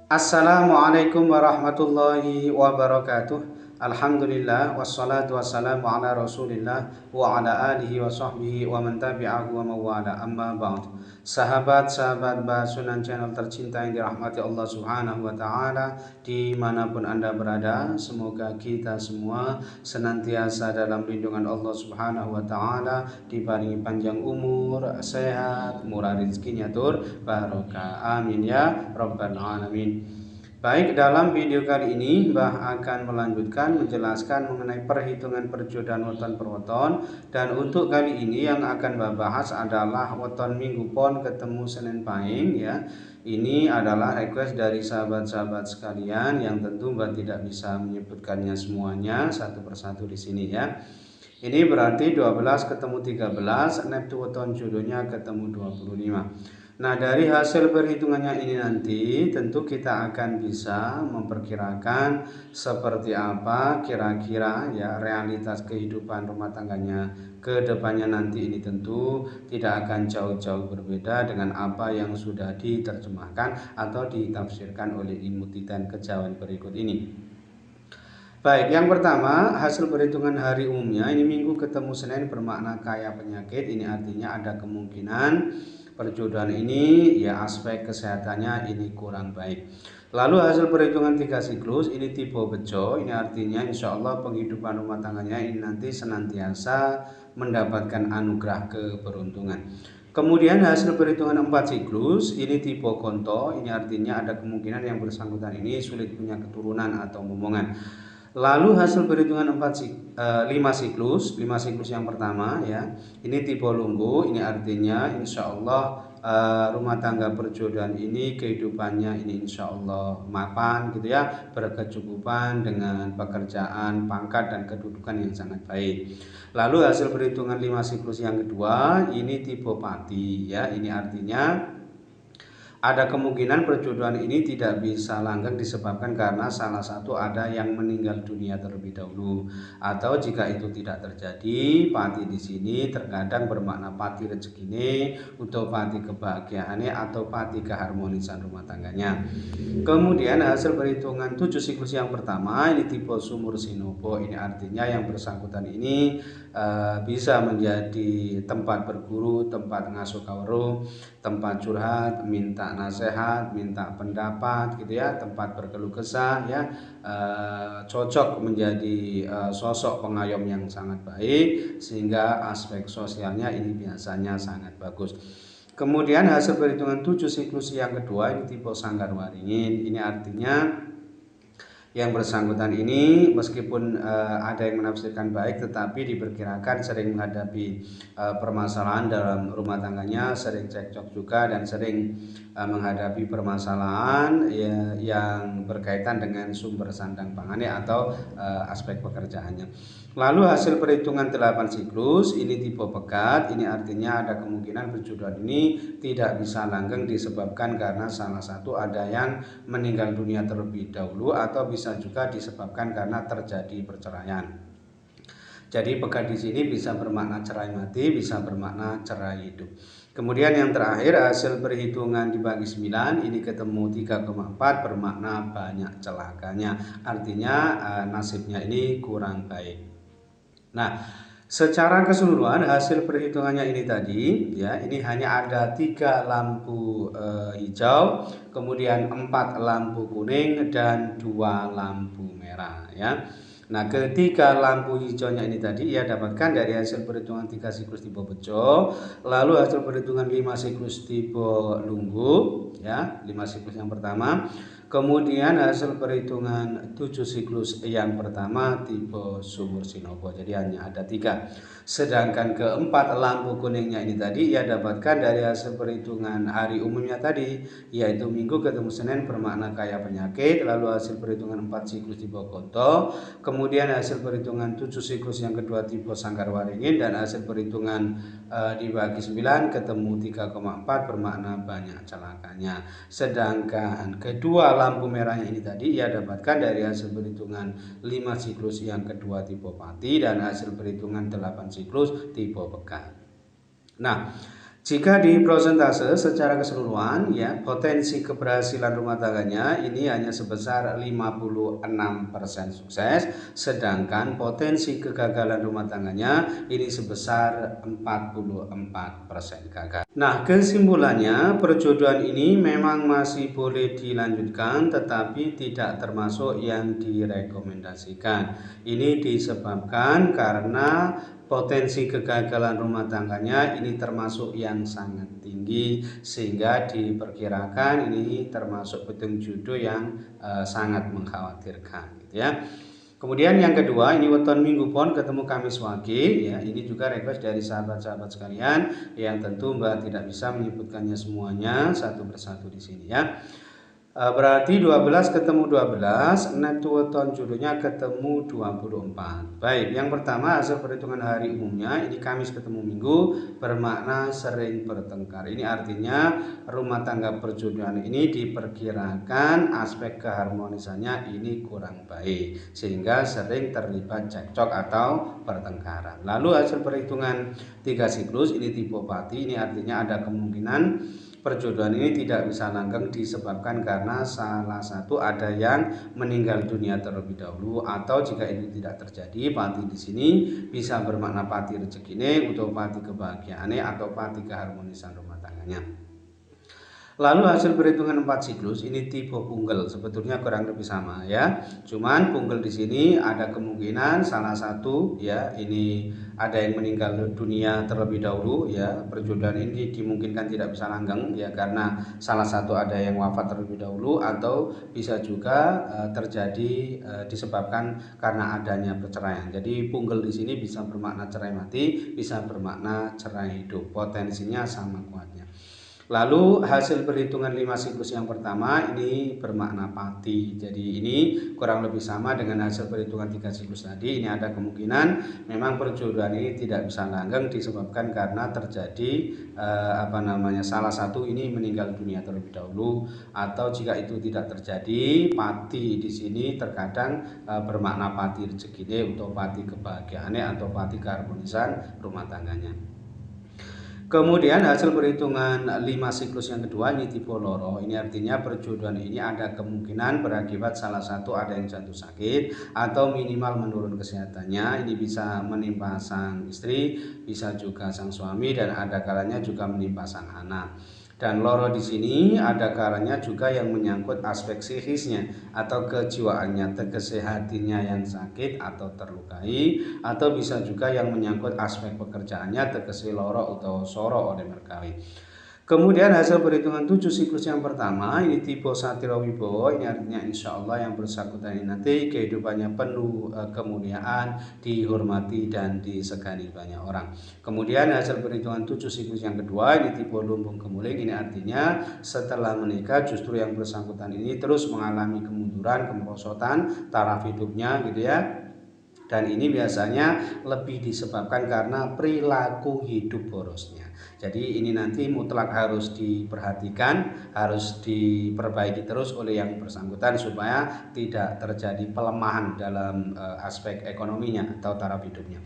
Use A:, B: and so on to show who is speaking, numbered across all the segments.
A: Assalamualaikum warahmatullahi wabarakatuh. Alhamdulillah wassalatu wassalamu ala Rasulillah wa ala alihi wa sahbihi wa man tabi'ahu wa mawala amma ba'd. Sahabat-sahabat Basunan channel tercinta yang dirahmati Allah Subhanahu wa taala dimanapun Anda berada, semoga kita semua senantiasa dalam lindungan Allah Subhanahu wa taala, diparingi panjang umur, sehat, murah rezekinya tur barokah. Amin ya rabbal alamin. Baik, dalam video kali ini Mbah akan melanjutkan menjelaskan mengenai perhitungan perjodohan weton per weton. Dan untuk kali ini yang akan Mbah bahas adalah weton minggu pon ketemu Senin Pahing ya. Ini adalah request dari sahabat-sahabat sekalian yang tentu Mbah tidak bisa menyebutkannya semuanya satu persatu di sini ya. Ini berarti 12 ketemu 13, neptu weton jodohnya ketemu 25. Nah, dari hasil perhitungannya ini nanti tentu kita akan bisa memperkirakan seperti apa kira-kira ya realitas kehidupan rumah tangganya ke depannya nanti. Ini tentu tidak akan jauh-jauh berbeda dengan apa yang sudah diterjemahkan atau ditafsirkan oleh Ilmu Titan Kejawen berikut ini. Baik, yang pertama hasil perhitungan hari umumnya ini minggu ketemu Senin bermakna kaya penyakit. Ini artinya ada kemungkinan perjodohan ini ya aspek kesehatannya ini kurang baik. Lalu hasil perhitungan 3 siklus ini tipe bejo. Ini artinya insya Allah penghidupan rumah tangganya ini nanti senantiasa mendapatkan anugerah keberuntungan. Kemudian hasil perhitungan 4 siklus ini tipe konto. Ini artinya ada kemungkinan yang bersangkutan ini sulit punya keturunan atau momongan. Lalu hasil perhitungan 5 siklus yang pertama ya, ini tipe lunggu. Ini artinya insya Allah rumah tangga perjodohan ini kehidupannya ini insya Allah mapan gitu ya, berkecukupan dengan pekerjaan, pangkat dan kedudukan yang sangat baik. Lalu hasil perhitungan 5 siklus yang kedua ini tipe pati ya. Ini artinya ada kemungkinan perjodohan ini tidak bisa langgeng disebabkan karena salah satu ada yang meninggal dunia terlebih dahulu. Atau jika itu tidak terjadi, pati di sini terkadang bermakna pati rezekine, atau pati kebahagiaannya, atau pati keharmonisan rumah tangganya. Kemudian hasil perhitungan 7 siklus yang pertama ini tipe sumur sinopo. Ini artinya yang bersangkutan ini bisa menjadi tempat berguru, tempat ngasuh kawruh, tempat curhat, minta nasihat, minta pendapat gitu ya, tempat berkeluh kesah ya, cocok menjadi sosok pengayom yang sangat baik sehingga aspek sosialnya ini biasanya sangat bagus. Kemudian hasil perhitungan 7 siklus yang kedua ini tipe sanggar waringin. Ini artinya yang bersangkutan ini meskipun ada yang menafsirkan baik, tetapi diperkirakan sering menghadapi permasalahan dalam rumah tangganya, sering cekcok juga dan sering menghadapi permasalahan yang berkaitan dengan sumber sandang pangannya atau aspek pekerjaannya. Lalu hasil perhitungan 8 siklus ini tipe pekat. Ini artinya ada kemungkinan perjodohan ini tidak bisa langgeng disebabkan karena salah satu ada yang meninggal dunia terlebih dahulu atau bisa juga disebabkan karena terjadi perceraian. Jadi pekat di sini bisa bermakna cerai mati, bisa bermakna cerai hidup. Kemudian yang terakhir hasil perhitungan dibagi 9 ini ketemu 3,4 bermakna banyak celakanya. Artinya nasibnya ini kurang baik. Nah, secara keseluruhan hasil perhitungannya ini tadi ya, ini hanya ada 3 lampu hijau, kemudian 4 lampu kuning dan 2 lampu merah ya. Nah, ketiga lampu hijaunya ini tadi ia dapatkan dari hasil perhitungan 3 siklus tipe bejo, lalu hasil perhitungan 5 siklus tipe lunggu ya, 5 siklus yang pertama. Kemudian hasil perhitungan 7 siklus yang pertama tipe sumur sinopo. Jadi hanya ada 3. Sedangkan keempat lampu kuningnya ini tadi ia dapatkan dari hasil perhitungan hari umumnya tadi, yaitu minggu ketemu Senin bermakna kaya penyakit. Lalu hasil perhitungan 4 siklus tipe konto, kemudian hasil perhitungan 7 siklus yang kedua tipe sanggar waringin, dan hasil perhitungan dibagi 9 ketemu 3,4 bermakna banyak celakanya. Sedangkan kedua lampu merahnya ini tadi ia dapatkan dari hasil perhitungan 5 siklus yang kedua tipe pati dan hasil perhitungan 8 siklus tipe pekat. Nah, Jika di prosentase secara keseluruhan ya potensi keberhasilan rumah tangganya ini hanya sebesar 56% sukses, sedangkan potensi kegagalan rumah tangganya ini sebesar 44% gagal. Nah, kesimpulannya perjodohan ini memang masih boleh dilanjutkan tetapi tidak termasuk yang direkomendasikan. Ini disebabkan karena potensi kegagalan rumah tangganya ini termasuk yang sangat tinggi sehingga diperkirakan ini termasuk petung jodoh yang sangat mengkhawatirkan gitu ya. Kemudian yang kedua ini weton minggu pon ketemu Kamis Wage ya, ini juga request dari sahabat-sahabat sekalian yang tentu Mbak tidak bisa menyebutkannya semuanya satu persatu di sini ya. Berarti 12 ketemu 12, net weton jodohnya ketemu 24. Baik, yang pertama hasil perhitungan hari umumnya ini Kamis ketemu Minggu bermakna sering bertengkar. Ini artinya rumah tangga perjodohan ini diperkirakan aspek keharmonisannya ini kurang baik sehingga sering terlibat cekcok atau pertengkaran. Lalu hasil perhitungan 3 siklus ini tipe Pati, ini artinya ada kemungkinan perjodohan ini tidak bisa langgeng disebabkan karena salah satu ada yang meninggal dunia terlebih dahulu, atau jika itu tidak terjadi, pati di sini bisa bermakna pati rezekine, atau pati kebahagiaannya, atau pati keharmonisan rumah tangganya. Lalu hasil perhitungan 4 siklus ini tipe punggel, sebetulnya kurang lebih sama ya. Cuman punggel di sini ada kemungkinan salah satu ya ini ada yang meninggal dunia terlebih dahulu ya. Perjodohan ini dimungkinkan tidak bisa langgeng ya karena salah satu ada yang wafat terlebih dahulu, atau bisa juga terjadi disebabkan karena adanya perceraian. Jadi punggel di sini bisa bermakna cerai mati, bisa bermakna cerai hidup. Potensinya sama kuatnya. Lalu hasil perhitungan 5 siklus yang pertama ini bermakna pati. Jadi ini kurang lebih sama dengan hasil perhitungan 3 siklus tadi. Ini ada kemungkinan memang perjodohan ini tidak bisa langgeng disebabkan karena terjadi salah satu ini meninggal dunia terlebih dahulu, atau jika itu tidak terjadi, pati di sini terkadang bermakna pati rezekine, atau pati kebahagiaannya, atau pati keharmonisan rumah tangganya. Kemudian hasil perhitungan 5 siklus yang kedua ini tipe loro. Ini artinya perjodohan ini ada kemungkinan berakibat salah satu ada yang jatuh sakit atau minimal menurun kesehatannya. Ini bisa menimpa sang istri, bisa juga sang suami, dan ada kalanya juga menimpa sang anak. Dan loro di sini ada kalanya juga yang menyangkut aspek psikisnya atau kejiwaannya, tegese hatinya yang sakit atau terlukai, atau bisa juga yang menyangkut aspek pekerjaannya, tegese loro atau soro oleh merkawi. Kemudian hasil perhitungan 7 siklus yang pertama ini tipe Satira Wibowo. Ini artinya insya Allah yang bersangkutan ini nanti kehidupannya penuh kemuliaan, dihormati dan disegani banyak orang. Kemudian hasil perhitungan 7 siklus yang kedua ini tipe Lumbung Kemuling. Ini artinya setelah menikah justru yang bersangkutan ini terus mengalami kemunduran, kemerosotan taraf hidupnya gitu ya. Dan ini biasanya lebih disebabkan karena perilaku hidup borosnya. Jadi ini nanti mutlak harus diperhatikan, harus diperbaiki terus oleh yang bersangkutan supaya tidak terjadi pelemahan dalam aspek ekonominya atau taraf hidupnya.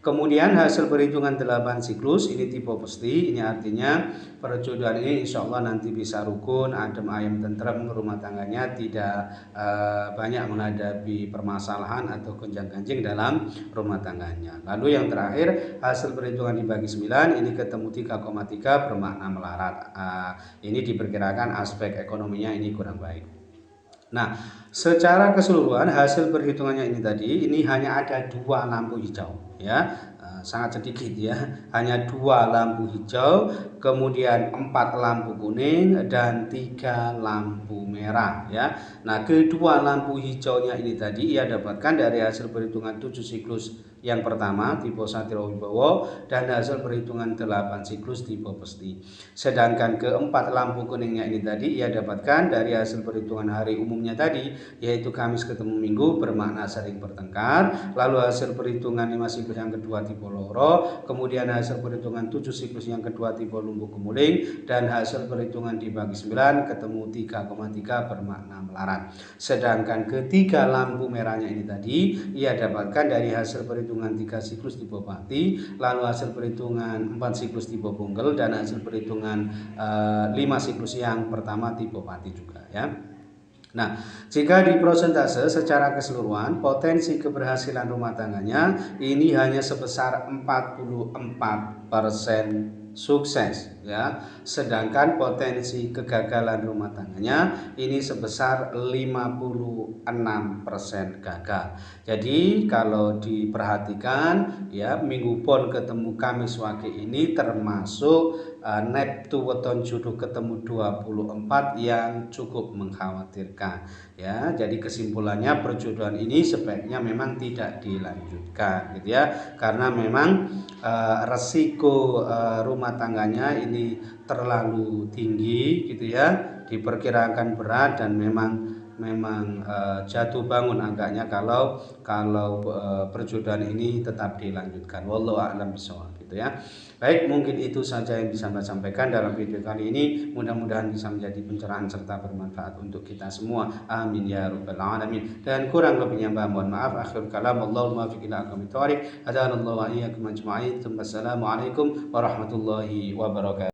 A: Kemudian hasil perhitungan 8 siklus ini tipe pesti. Ini artinya perjodohan ini insya Allah nanti bisa rukun, adem ayem tentrem, rumah tangganya tidak banyak menghadapi permasalahan atau gonjang-ganjing dalam rumah tangganya. Lalu yang terakhir hasil perhitungan dibagi 9 ini ketemu 3,3 bermakna melarat. Ini diperkirakan aspek ekonominya ini kurang baik. Nah, secara keseluruhan hasil perhitungannya ini tadi ini hanya ada 2 lampu hijau ya, sangat sedikit ya, hanya 2 lampu hijau, kemudian 4 lampu kuning dan 3 lampu merah ya. Nah, kedua lampu hijaunya ini tadi ia dapatkan dari hasil perhitungan 7 siklus yang pertama tipe Satira Wibowo dan hasil perhitungan 8 siklus tipe Pesti. Sedangkan keempat lampu kuningnya ini tadi ia dapatkan dari hasil perhitungan hari umumnya tadi, yaitu Kamis ketemu Minggu bermakna sering bertengkar. Lalu hasil perhitungan 5 siklus yang kedua tipe Loro, kemudian hasil perhitungan 7 siklus yang kedua tipe Lumbung Kemuling, dan hasil perhitungan dibagi 9 ketemu 3,3 bermakna melarat. Sedangkan ketiga lampu merahnya ini tadi ia dapatkan dari hasil perhitungan perhitungan 3 siklus tipe pati, lalu hasil perhitungan 4 siklus tipe punggel, dan hasil perhitungan 5 siklus yang pertama tipe pati juga ya. Nah, jika di prosentase secara keseluruhan potensi keberhasilan rumah tangganya ini hanya sebesar 44% sukses ya, sedangkan potensi kegagalan rumah tangganya ini sebesar 56% gagal. Jadi kalau diperhatikan ya, Minggu Pon ketemu Kamis Wage ini termasuk Neptu weton judo ketemu 24 yang cukup mengkhawatirkan ya. Jadi kesimpulannya perjodohan ini sebaiknya memang tidak dilanjutkan gitu ya, karena memang resiko rumah tangganya ini terlalu tinggi gitu ya, diperkirakan berat dan memang jatuh bangun angkanya kalau perjodohan ini tetap dilanjutkan. Wallahu a'lam bishawab gitu ya. Baik, mungkin itu saja yang bisa saya sampaikan dalam video kali ini. Mudah-mudahan bisa menjadi pencerahan serta bermanfaat untuk kita semua. Amin ya rabbal alamin. Dan kurang lebihnya mohon maaf. Akhir kalam, Allahul muwaffiq ila aqwamit thoriq. Hadanallahu wa iyyakum ajma'in. Wassalamualaikum warahmatullahi wabarakatuh.